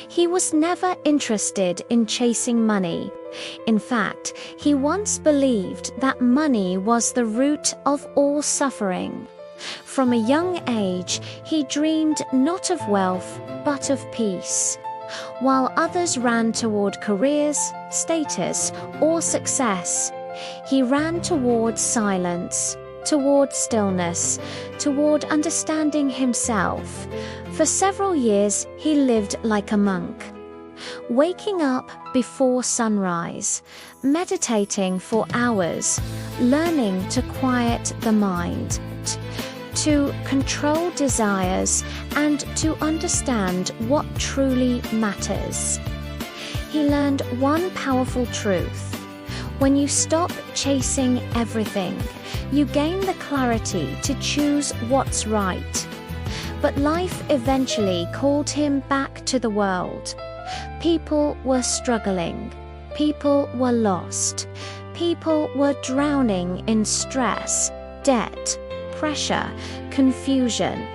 He was never interested in chasing money. In fact, he once believed that money was the root of all suffering. From a young age, he dreamed not of wealth, but of peace. While others ran toward careers, status, or success, he ran toward silence, toward stillness, toward understanding himself. For several years, he lived like a monk, waking up before sunrise, meditating for hours, learning to quiet the mind, to control desires, and to understand what truly matters. He learned one powerful truth: when you stop chasing everything, you gain the clarity to choose what's right. But life eventually called him back to the world. People were struggling. People were lost. People were drowning in stress, debt, pressure, confusion.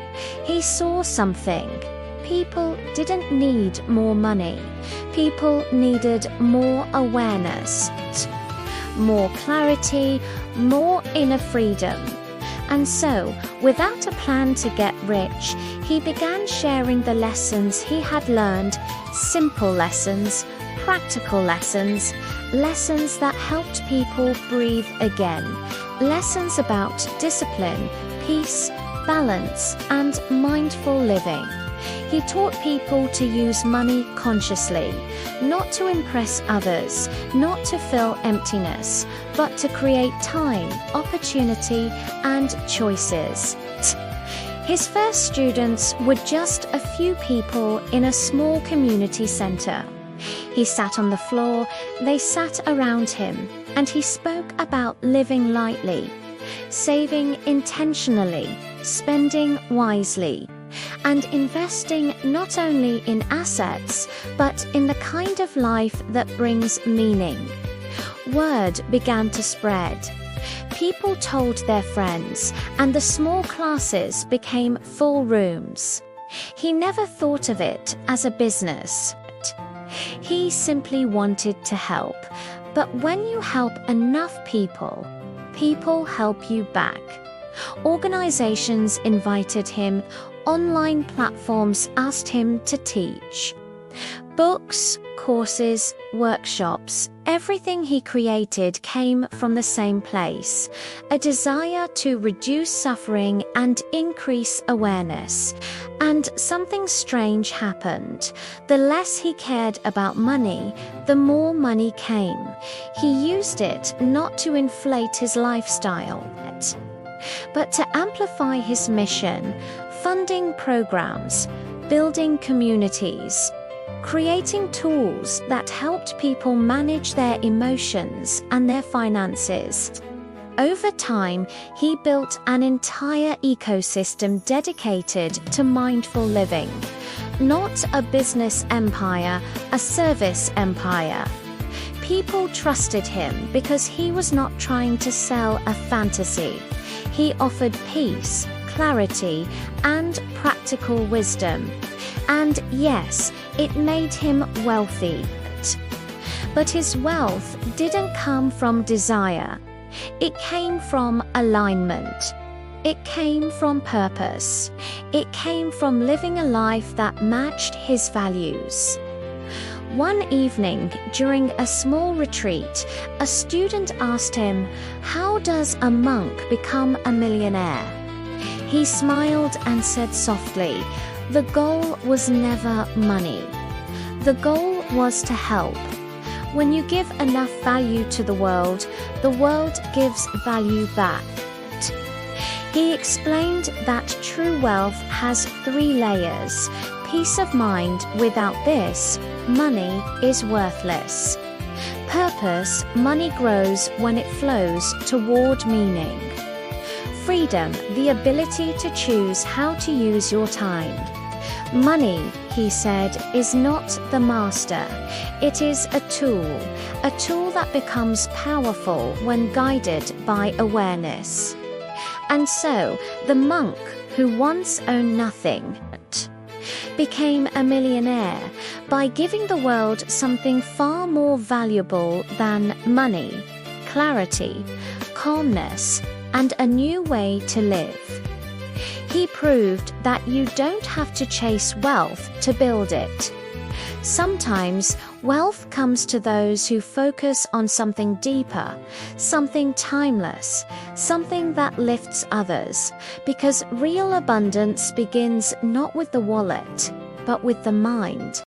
He saw something. People didn't need more money. People needed more awareness, more clarity, more inner freedom. And so, without a plan to get rich, he began sharing the lessons he had learned, simple lessons, practical lessons, lessons that helped people breathe again, lessons about discipline, peace, balance, and mindful living. He taught people to use money consciously, not to impress others, not to fill emptiness, but to create time, opportunity, and choices. His first students were just a few people in a small community center. He sat on the floor, they sat around him, and he spoke about living lightly, saving intentionally, spending wisely, and investing not only in assets, but in the kind of life that brings meaning. Word began to spread. People told their friends, and the small classes became full rooms. He never thought of it as a business. He simply wanted to help. But when you help enough people, people help you back. Organizations invited him. Online platforms asked him to teach. Books, courses, workshops, everything he created came from the same place: a desire to reduce suffering and increase awareness. And something strange happened. The less he cared about money, the more money came. He used it not to inflate his lifestyle, but to amplify his mission, funding programs, building communities, creating tools that helped people manage their emotions and their finances. Over time, he built an entire ecosystem dedicated to mindful living. Not a business empire, a service empire. People trusted him because he was not trying to sell a fantasy. He offered peace, clarity, and practical wisdom. And yes, it made him wealthy. But his wealth didn't come from desire. It came from alignment. It came from purpose. It came from living a life that matched his values. One evening, during a small retreat, a student asked him, "How does a monk become a millionaire?" He smiled and said softly, "The goal was never money. The goal was to help. When you give enough value to the world gives value back." He explained that true wealth has 3 layers. Peace of mind: without this, money is worthless. Purpose: money grows when it flows toward meaning. Freedom: the ability to choose how to use your time. Money, he said, is not the master. It is a tool that becomes powerful when guided by awareness. And so, the monk who once owned nothing, became a millionaire by giving the world something far more valuable than money: clarity, calmness, and a new way to live. He proved that you don't have to chase wealth to build it. Sometimes wealth comes to those who focus on something deeper, something timeless, something that lifts others, because real abundance begins not with the wallet, but with the mind.